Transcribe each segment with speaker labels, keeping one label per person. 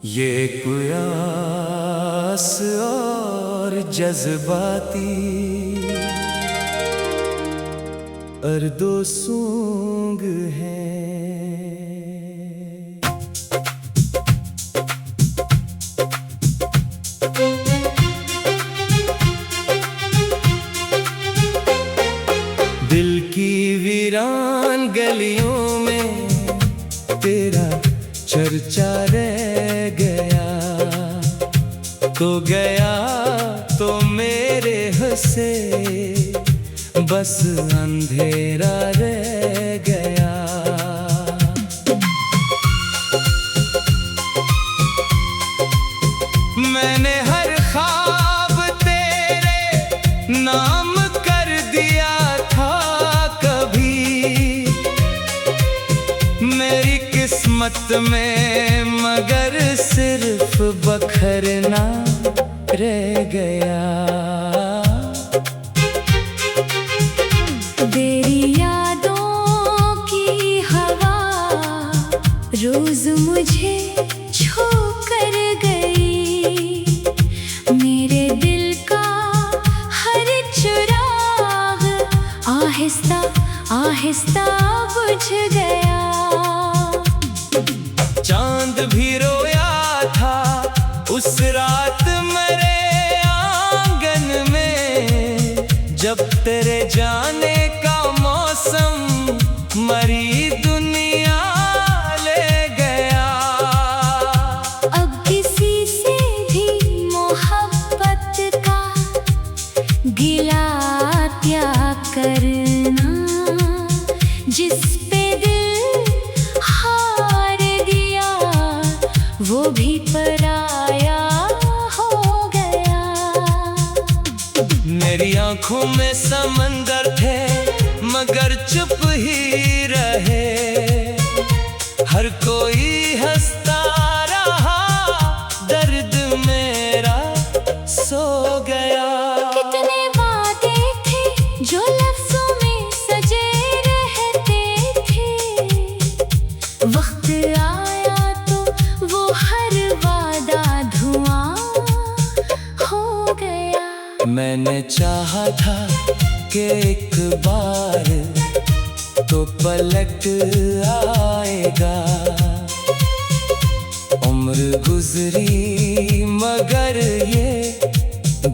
Speaker 1: ये कुयास और जज्बाती और दो सूंग हैं। दिल की वीरान गलियों में तेरा चर्चा रह गया तो मेरे हंसे बस अंधेरा रह गया। मैंने हर ख्वाब तेरे नाम कर दिया था कभी मेरी किस्मत में, मगर सिर्फ बखरना रह गया।
Speaker 2: तेरी यादों की हवा रोज मुझे छू कर गई, मेरे दिल का हर चिराग आहिस्ता आहिस्ता बुझ गया।
Speaker 1: चांद भी रोया था उस रात मेरे आंगन में, जब तेरे जाने का मौसम मरी दुनिया ले गया।
Speaker 2: अब किसी से भी मोहब्बत का गिला क्या करना, जिस पे दिल हार दिया वो भी पराया हो गया।
Speaker 1: मेरी आंखों में समंदर थे मगर चुप ही रहे, हर कोई हंसता रहा, दर्द मेरा सो गया।
Speaker 2: कितने वादे थे जो लफ्जों में सजे रहते थे, वक्त आया तो वो हर वादा धुआं हो गया।
Speaker 1: मैंने चाहा था कि एक बार तो पलट आएगा, उम्र गुजरी मगर ये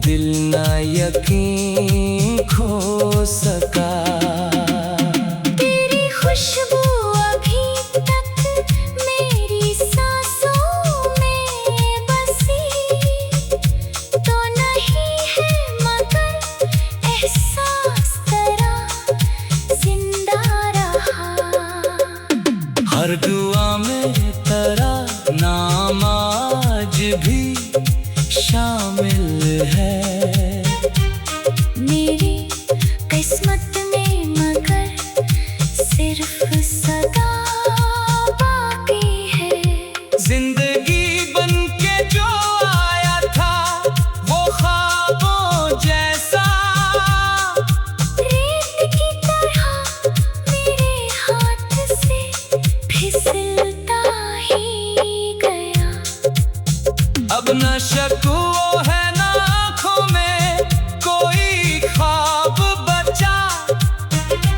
Speaker 1: दिल ना यकीन खो सका।
Speaker 2: तेरी खुशबू अभी तक मेरी सांसों में बसी तो नहीं है, मगर एहसास तेरा जिंदा रहा।
Speaker 1: हर दुआ में तेरा नाम आज भी शामिल है
Speaker 2: मेरी किस्मत में, मगर सिर्फ सदा बाकी है।
Speaker 1: जिंदगी बनके जो आया था वो ख्वाबों जैसा,
Speaker 2: रेत की तरह मेरे हाथ से फिसलता ही गया।
Speaker 1: अब न शक वो है न आँखों में कोई ख्वाब बचा,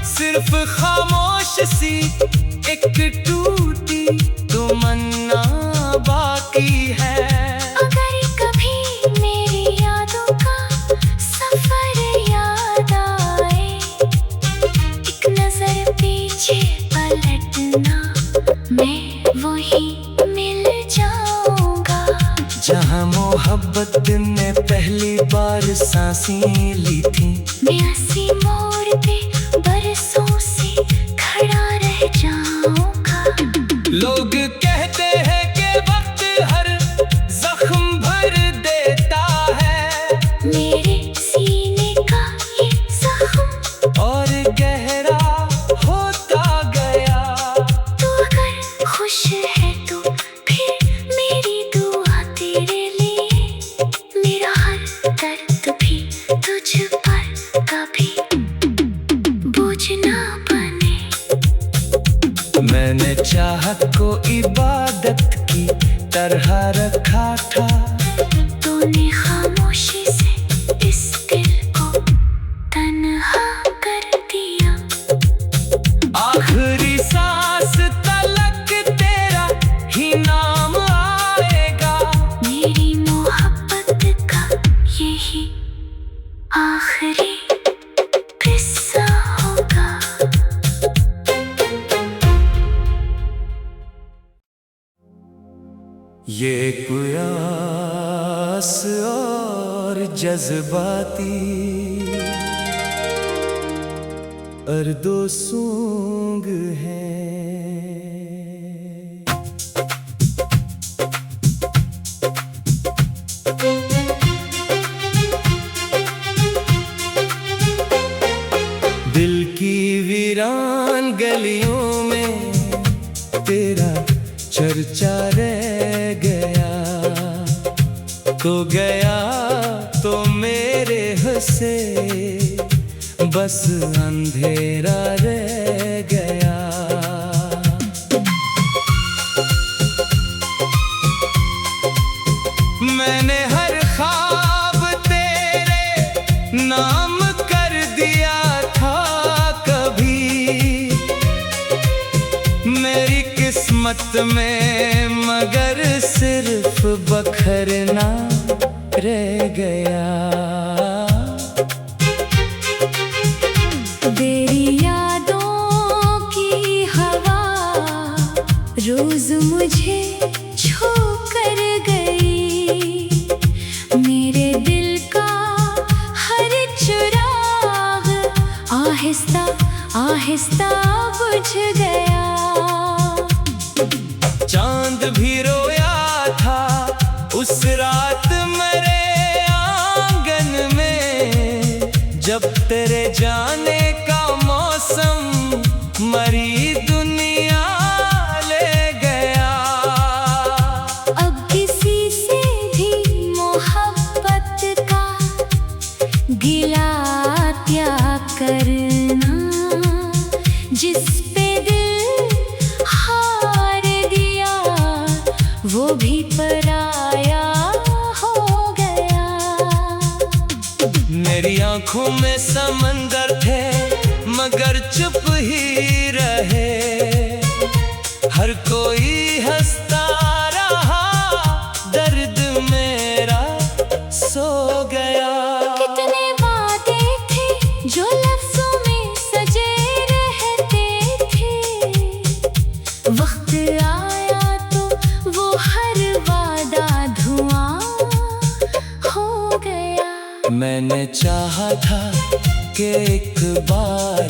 Speaker 1: सिर्फ खामोश सी एक टूटी तमन्ना बाकी है।
Speaker 2: अगर कभी मेरी यादों का सफर याद आए, एक नजर पीछे पलटना, मैं वही मिल जाऊंगा
Speaker 1: जहाँ मोहब्बत ने पहली बार सांसें ली थी।
Speaker 2: मैं इसी मोड़ पे बरसों से खड़ा रह जाऊंगा।
Speaker 1: लोग कहते हैं कि वक्त हर जख्म भर देता है,
Speaker 2: मेरे सीने का ये जख्म
Speaker 1: और गहरा होता गया।
Speaker 2: तू अगर खुश है तो फिर मेरी दुआ तेरे लिए, मेरा हर दर्द भी तुझ पर कभी
Speaker 1: तरह रखा था।
Speaker 2: तूने खामोशी से इस दिल को तन्हा कर दिया।
Speaker 1: आखिरी सांस तलक तेरा ही नाम आएगा।
Speaker 2: मेरी मोहब्बत का यही आखिरी किस्सा होगा।
Speaker 1: ये प्यास और जज्बाती और दो सूंग हैं। दिल की वीरान गलियों में तेरा चर्चा रह गया। तो मेरे हंसे बस अंधेरा रह गया। मैंने हर ख्वाब तेरे नाम कर दिया था कभी मेरी किस्मत में, मगर सिर्फ बखरना रह गया।
Speaker 2: तेरी यादों की हवा रोज मुझे छू कर गई। मेरे दिल का हर चिराग आहिस्ता आहिस्ता बुझ गया।
Speaker 1: चांद भी रोया था उस रात मेरे आंगन में, जब तेरे जाने का मौसम मरी दुनिया ले गया।
Speaker 2: अब किसी से भी मोहब्बत का गिला क्या करना, जिस पे दिल हार दिया वो भी पराया हो गया।
Speaker 1: मेरी आंखों में समंदर थे मगर चुप ही रहे। हर कोई हंसता रहा, दर्द मेरा सो गया।
Speaker 2: कितने वादे थे जो लफ्जों में सजे रहते थे, वक्त आया तो वो हर वादा धुआं हो गया।
Speaker 1: मैंने चाहा था कि एक बार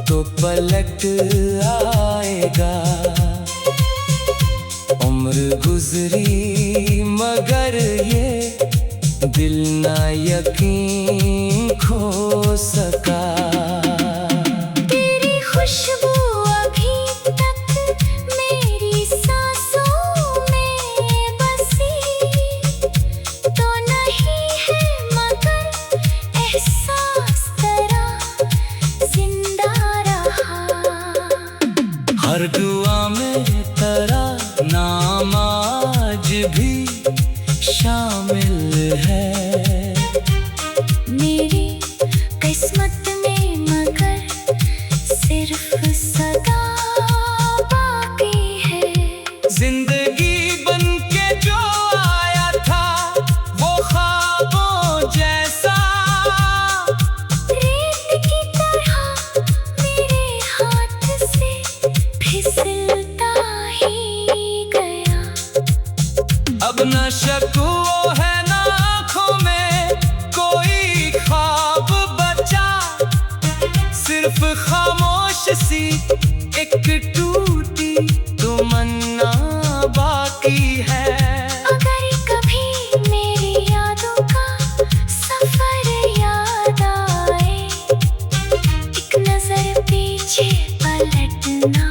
Speaker 1: तो पलट आएगा। उम्र गुजरी मगर ये दिल ना यकीन खो सका।
Speaker 2: तेरी खुशबू अभी तक मेरी सांसों में बसी तो नहीं है, मगर एहसास तेरा जिंदा रहा।
Speaker 1: हर दुआ में तेरा नाम आज भी शामिल है।
Speaker 2: मेरी किस्मत में मगर सिर्फ सदा बाकी है।
Speaker 1: जिंदगी बन के जो आया था वो ख्वाबों जैसा,
Speaker 2: रेत की तरह मेरे हाथ से फिसलता ही गया।
Speaker 1: अब न शक वो है ना आँखों में कोई ख्वाब बचा। सिर्फ खामोश सी एक टूटी तमन्ना बाकी है।
Speaker 2: अगर कभी मेरी यादों का सफर याद आए, एक नजर पीछे पलटना,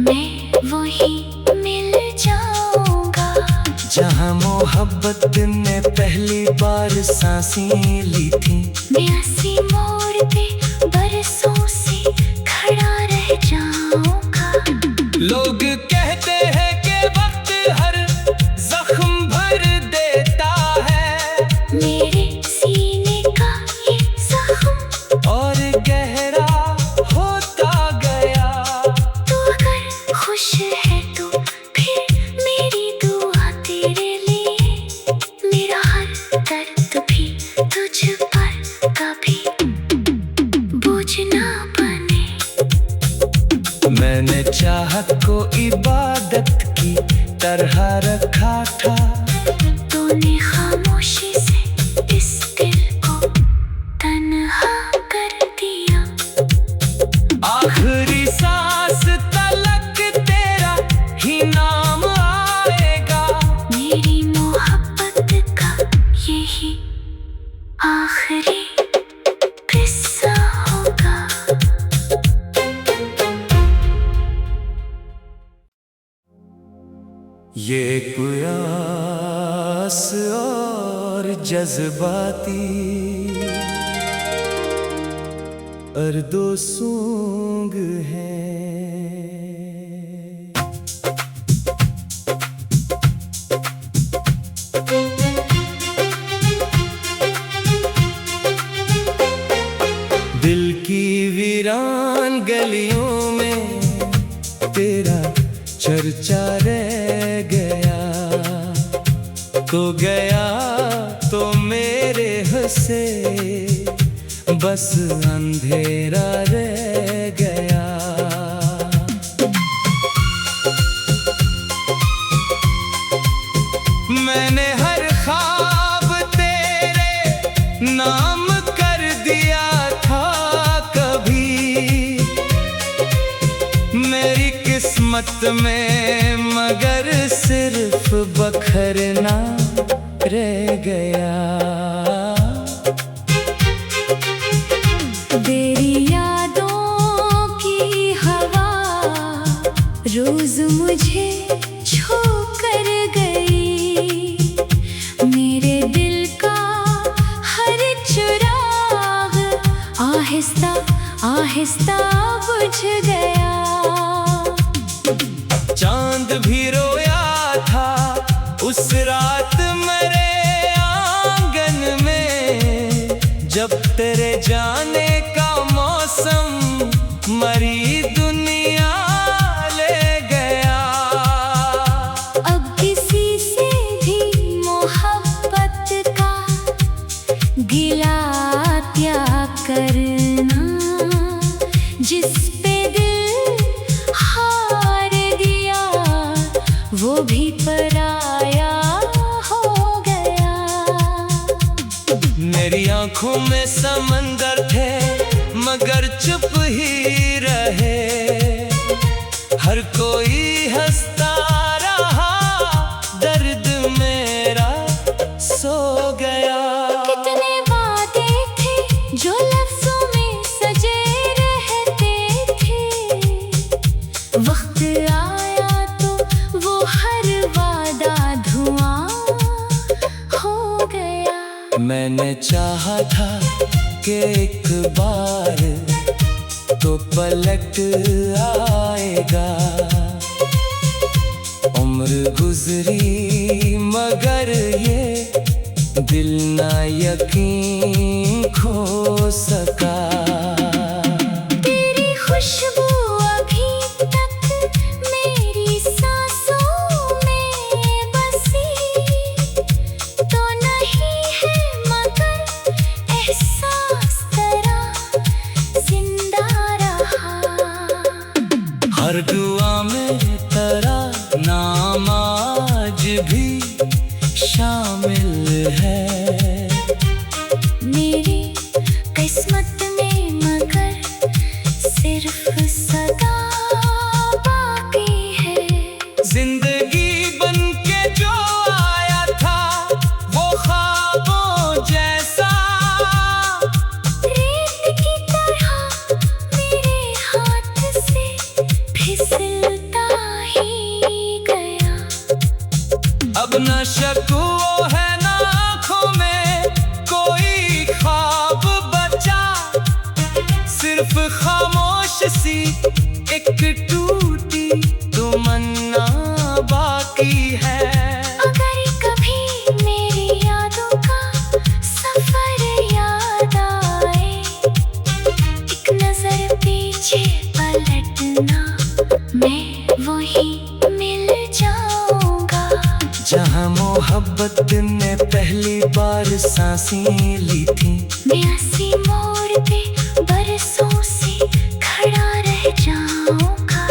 Speaker 2: मैं वही मिल जाऊंगा।
Speaker 1: जहाँ मोहब्बत ने पहली बार सांसें ली थी,
Speaker 2: मैं ऐसी मोड़ पे बरसों से खड़ा रह जाऊंगा।
Speaker 1: लोग कहते हैं कि वक्त हर तरह रखा था।
Speaker 2: तूने खामोशी से इस दिल को तन्हा कर दिया।
Speaker 1: आखिरी सांस तलक तेरा ही नाम आएगा।
Speaker 2: मेरी मोहब्बत का यही आखिरी किस्सा होगा।
Speaker 1: ये कुयास और जज्बाती और दो सूंग हैं। दिल की वीरान गलियों में तेरा चर्चा रह गया तो मेरे हंसे बस अंधेरा रह गया। मैंने हर ख्वाब तेरे नाम कर दिया था कभी मेरी किस्मत में, मगर सिर्फ बखरना रह गया।
Speaker 2: तेरी यादों की हवा रोज मुझे छू कर गई। मेरे दिल का हर चिराग आहिस्ता आहिस्ता बुझ गया।
Speaker 1: चांद भी रोया था उस रात मेरे आंगन में, जब तेरे जाने का मौसम मरी दुनिया ले गया।
Speaker 2: अब किसी से भी मोहब्बत का गिला त्याग करना, जिस पे दिल हार दिया वो भी पराया हो गया।
Speaker 1: मेरी आंखों में समंदर थे मगर चुप ही रहे। हर कोई हंसता रहा, दर्द मेरा सो गया।
Speaker 2: कितने वादे थे जो लफ्जों में सजे रहते थे। वक्त आया तो वो हर वादा धुआं हो गया।
Speaker 1: मैंने चाहा था कि एक बार तो पलट आएगा। उम्र गुजरी मगर ये दिल ना यकीन खो सका।
Speaker 2: तेरी खुशबू अभी तक मेरी सांसों में बसी तो नहीं है, मगर एहसास तेरा जिंदा रहा।
Speaker 1: हर दुआ में तेरा नाम आज भी शामिल है।
Speaker 2: मेरी किस्मत में मगर सिर्फ सदा बाकी है।
Speaker 1: जिंदगी बनके जो आया था वो ख्वाबों जैसा,
Speaker 2: रेत की तरह मेरे हाथ से फिसलता ही गया।
Speaker 1: अब न शक वो है ना आँखों में कोई ख्वाब बचा, सिर्फ खामोश सी एक टूटी तमन्ना बाकी है।
Speaker 2: अगर कभी मेरी यादों का सफर याद आए, एक नजर पीछे पलटना, मैं वही मिल जाऊंगा।
Speaker 1: जहाँ मोहब्बत ने पहली बार सांसें ली थी,
Speaker 2: मैं ऐसी मोड़ पे बरसों से खड़ा रह जाऊंगा।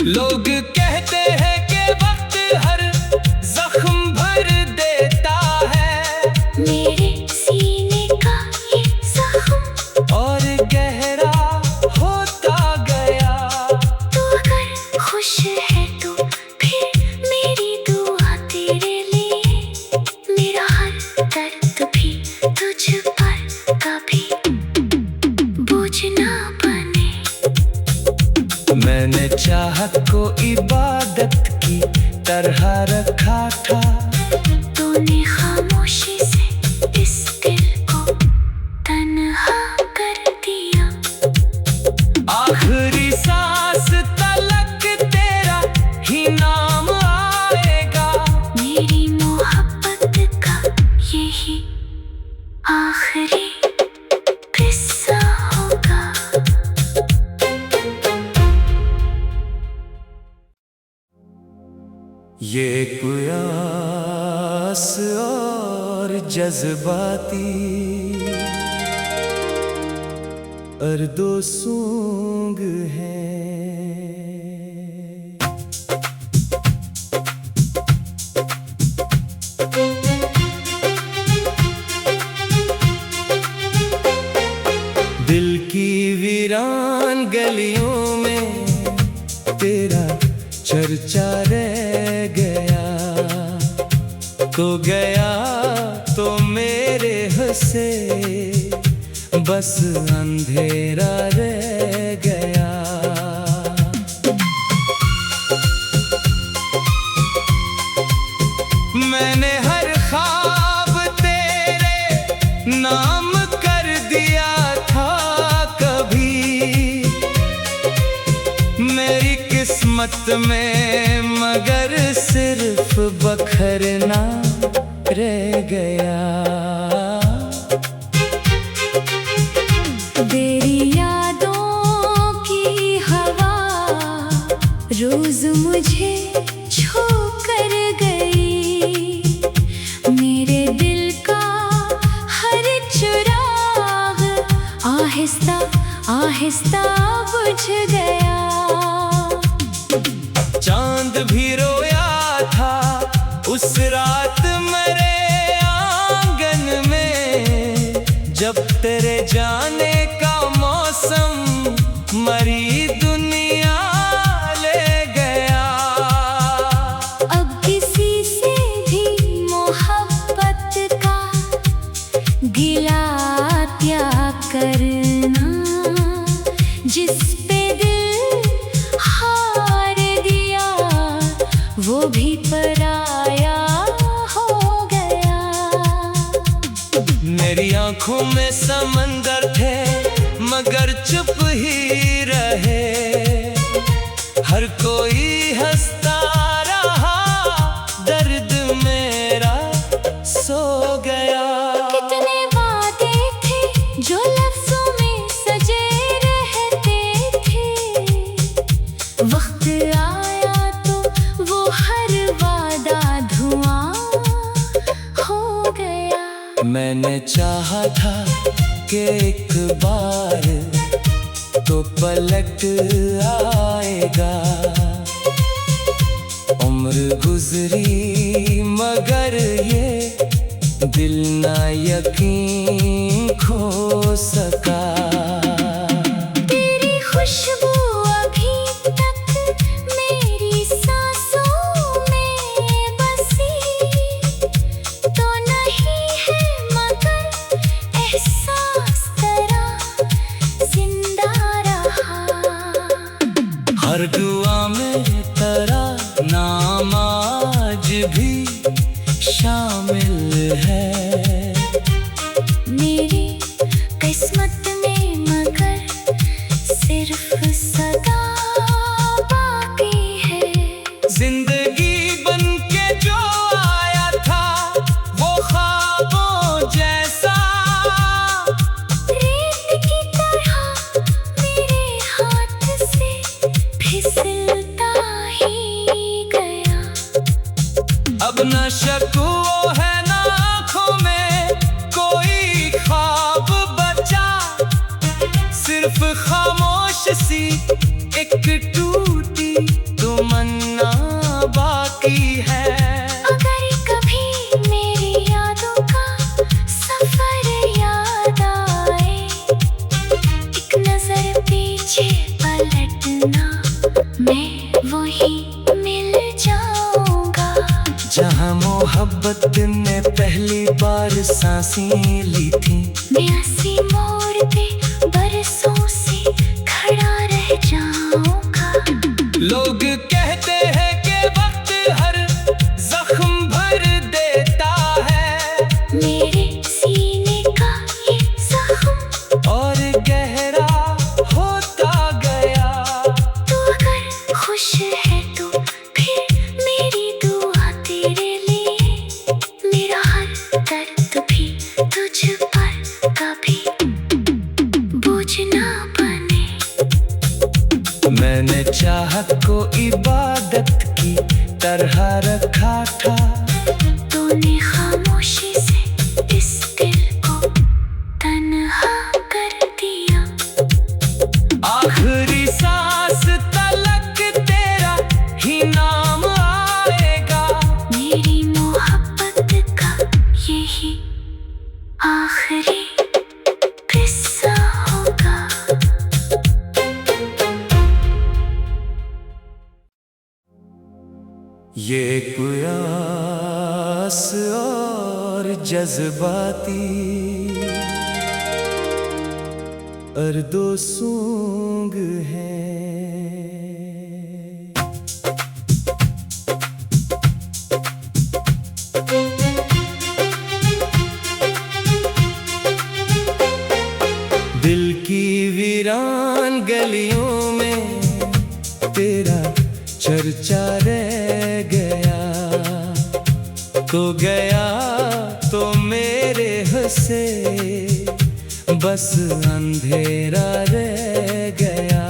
Speaker 1: लोग कहते हैं कि वक्त हर तरह रखा था।
Speaker 2: तूने खामोशी से इस दिल को तन्हा कर दिया।
Speaker 1: आखिरी सांस तलक तेरा ही नाम आएगा।
Speaker 2: मेरी मोहब्बत का यही आखिरी किस्सा होगा।
Speaker 1: ये प्यास और जज्बाती और दो सूंग हैं। दिल की वीरान गलियों में तेरा चर्चा रह गया। तो मेरे हंसे बस अंधेरा रह गया। मैंने हर ख्वाब तेरे नाम कर दिया था कभी मेरी किस्मत में, मगर सिर्फ बखरना रह गया।
Speaker 2: तेरी यादों की हवा रोज मुझे छू कर गई। मेरे दिल का हर चिराग आहिस्ता आहिस्ता बुझ गया।
Speaker 1: चांद भी रोया था उस रात मेरे आंगन में, जब तेरे जाने का मौसम मरी दुनिया ले गया।
Speaker 2: अब किसी से भी मोहब्बत का गिला क्या करना, जिस पे दिल हार दिया वो भी पराया हो गया।
Speaker 1: मेरी आंखों में समंदर थे मगर चुप ही रहे। हर कोई हंसता रहा, दर्द मेरा सो गया।
Speaker 2: कितने वादे थे जो लफ्जों में सजे रहते थे, वक्त आया तो वो हर वादा धुआं हो गया।
Speaker 1: मैंने चाहा था कि एक बार तो पलट आएगा। उम्र गुजरी मगर ये दिल ना यकीन खो सका।
Speaker 2: तेरी खुशबू अभी तक मेरी सांसों में बसी तो नहीं है, मगर एहसास तेरा जिंदा रहा।
Speaker 1: हर दुआ में तेरा नाम आज भी शामिल है।
Speaker 2: मेरी किस्मत में मगर सिर्फ सदा बाकी है।
Speaker 1: जिंदगी बन के जो आया था वो ख्वाबों जैसा,
Speaker 2: रेत की तरह मेरे हाथ से फिसलता ही गया।
Speaker 1: अब न शक वो है ना आँखों में कोई ख्वाब बचा। सिर्फ खामोश सी एक टूटी तमन्ना बाकी है।
Speaker 2: अगर कभी मेरी यादों का सफर याद आए, एक नजर पीछे पलटना, मैं वही मिल जाऊंगा।
Speaker 1: जहाँ मोहब्बत ने पहली बार सांसें ली थी,
Speaker 2: मैं ऐसी मोड़ पे बरसों से खड़ा रह जाऊंगा।
Speaker 1: लोग कहते हैं कि वक्त हर चाहत को इबादत की तरह रखा था।
Speaker 2: तूने खामोशी से इस दिल को तन्हा कर दिया।
Speaker 1: आखिरी सांस तलक तेरा ही नाम आएगा।
Speaker 2: मेरी मोहब्बत का यही आखिरी किस्सा होगा।
Speaker 1: ये प्यास और जज्बाती और दो सूंग हैं। दिल की वीरान गलियों में तेरा चर्चा रह गया तो मेरे हंसे बस अंधेरा रह गया।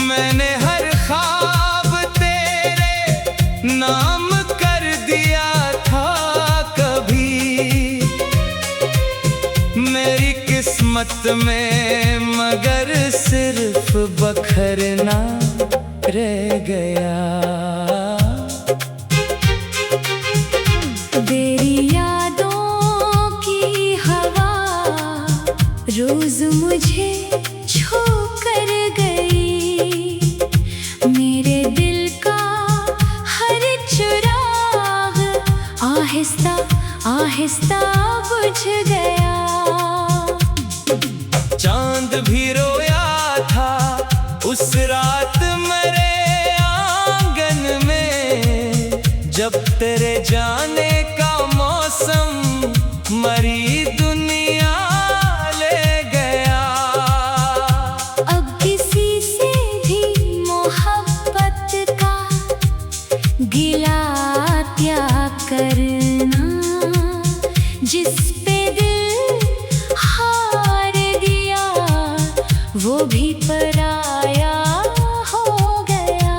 Speaker 1: मैंने हर ख्वाब तेरे नाम कर दिया था कभी मेरी किस्मत में, मगर सिर्फ बखरना रह गया।
Speaker 2: तेरी यादों की हवा रोज मुझे छू कर गई। मेरे दिल का हर चिराग आहिस्ता आहिस्ता बुझ गया।
Speaker 1: चांद भी रोया था उस रात मेरे आंगन में, जब तेरे जाने का मौसम मरी दुनिया ले गया।
Speaker 2: अब किसी से भी मोहब्बत का गिला त्याग करना, जिस पे दिल हार दिया वो भी पराया हो गया।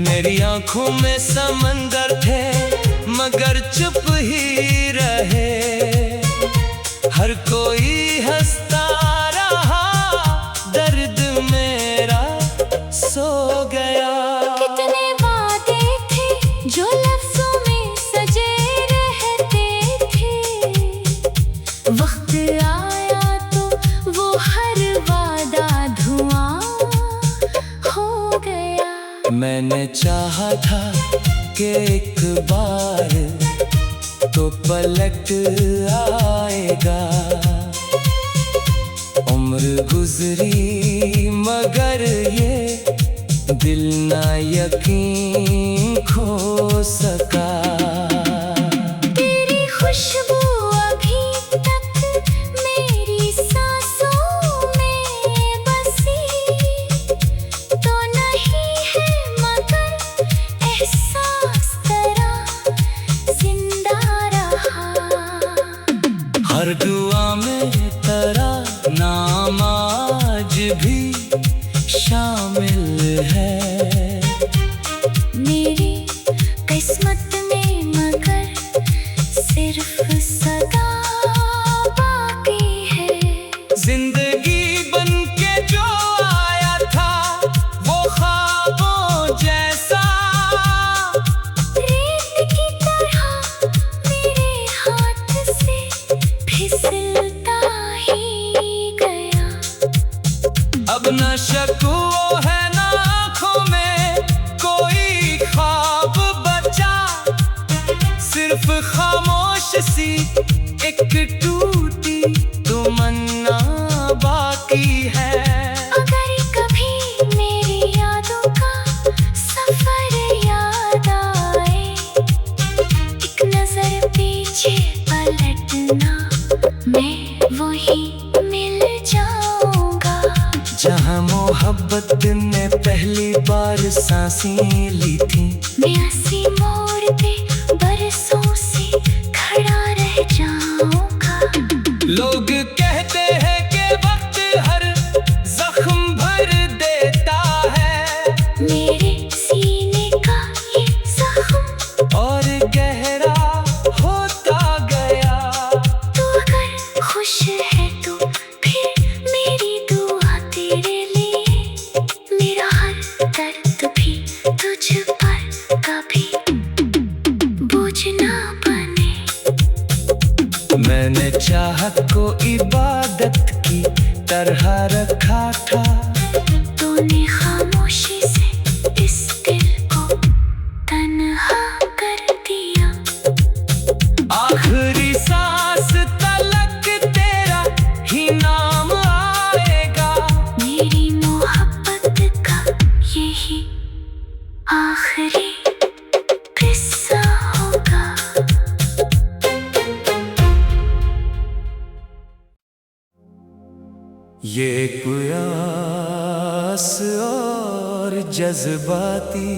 Speaker 1: मेरी आंखों में समंदर थे मगर चुप ही रहे। हर कोई हंसता रहा, दर्द मेरा सो गया।
Speaker 2: कितने वादे थे जो लफ्जों में सजे रहते थे। वक्त आया तो वो हर वादा धुआं हो गया।
Speaker 1: मैंने चाहा था कि एक बार तो पलट आएगा। उम्र गुजरी मगर ये दिल ना यकीन खो सका।
Speaker 2: तेरी खुशबू अभी तक मेरी सांसों में बसी तो नहीं है, मगर एहसास तेरा जिंदा रहा।
Speaker 1: हर दुआ में तेरा नाम आज भी शामिल है।
Speaker 2: मेरी किस्मत में मगर सिर्फ सदा बाकी है।
Speaker 1: जिंदगी बनके जो आया था वो ख्वाबों जैसा,
Speaker 2: रेत की तरह मेरे हाथ से फिसलता ही गया।
Speaker 1: अब न शक वो है ना आँखों में कोई ख्वाब बचा। सिर्फ खामोश सी एक टूटी तमन्ना बाकी है।
Speaker 2: अगर कभी मेरी यादों का सफर याद आए, एक नजर पीछे पलटना, मैं वही मिल जाऊंगा।
Speaker 1: जहाँ मोहब्बत ने पहली बार सांसें ली थी,
Speaker 2: मैं अस्सी मोड़ पे बरसों से खड़ा रह जाऊंगा।
Speaker 1: चाहत को इबादत की तरह रखा था।
Speaker 2: तूने खामोशी से इस दिल को तन्हा कर दिया।
Speaker 1: आखिरी सांस तलक तेरा ही नाम आएगा।
Speaker 2: मेरी मोहब्बत का यही आखिरी किस्सा होगा।
Speaker 1: ये प्यास और जज्बाती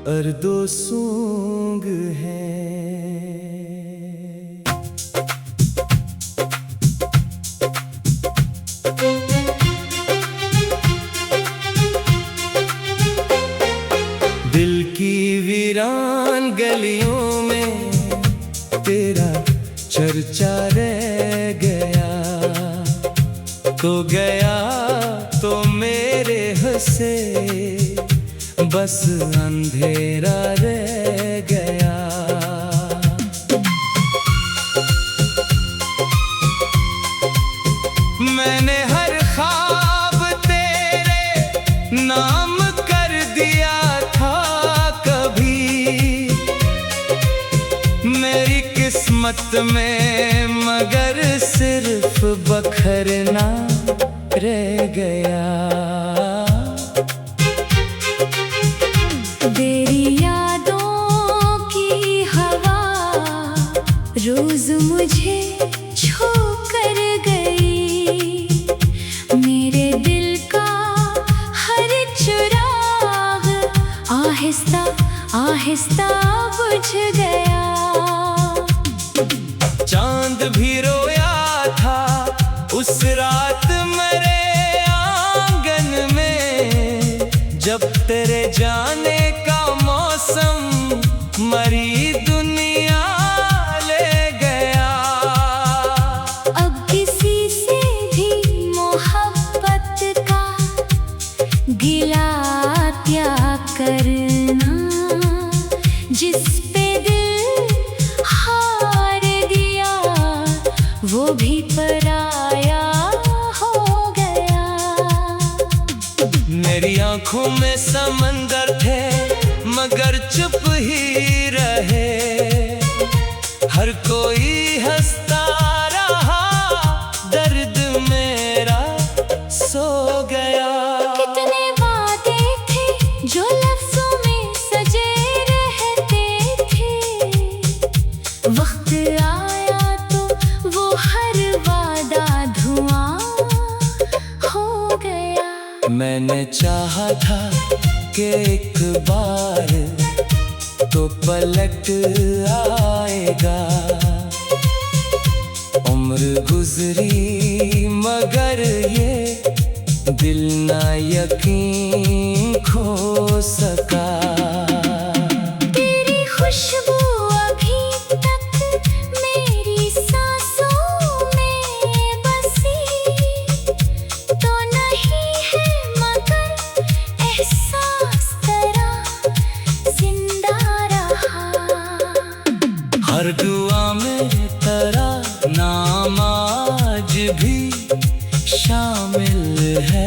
Speaker 1: और दो सूंग हैं। दिल की वीरान गलियों में तेरा चर्चा रह गया तो मेरे हंसे बस अंधेरा रह गया। मैंने हर ख्वाब तेरे नाम कर दिया था कभी। मेरी किस्मत में मगर सिर्फ बखरना रह गया।
Speaker 2: तेरी यादों की हवा रोज मुझे छू कर गई। मेरे दिल का हर चिराग आहिस्ता आहिस्ता बुझ गया।
Speaker 1: चांद भी रोया था उस रात मेरे आंगन में, जब तेरे जाने का मौसम मरी दुनिया ले गया।
Speaker 2: अब किसी से भी मोहब्बत का गिला क्या करना। जिस पे दिल हार दिया वो भी पराया हो गया।
Speaker 1: मेरी आंखों में समंदर थे मगर चुप ही रहे। हर कोई हंसता रहा, दर्द मेरा सो गया।
Speaker 2: कितने वादे थे जो लफ्जों में सजे रहते थे। वक्त आया तो वो हर वादा धुआं हो गया।
Speaker 1: मैंने चाहा था कि एक बार तो पलट आएगा। उम्र गुजरी मगर ये दिल ना यकीन खो सका।
Speaker 2: तेरी खुशबू अभी तक मेरी सांसों में बसी तो नहीं है, मगर एहसास तेरा जिंदा रहा।
Speaker 1: हर दुआ में तेरा नाम आज भी शामिल है।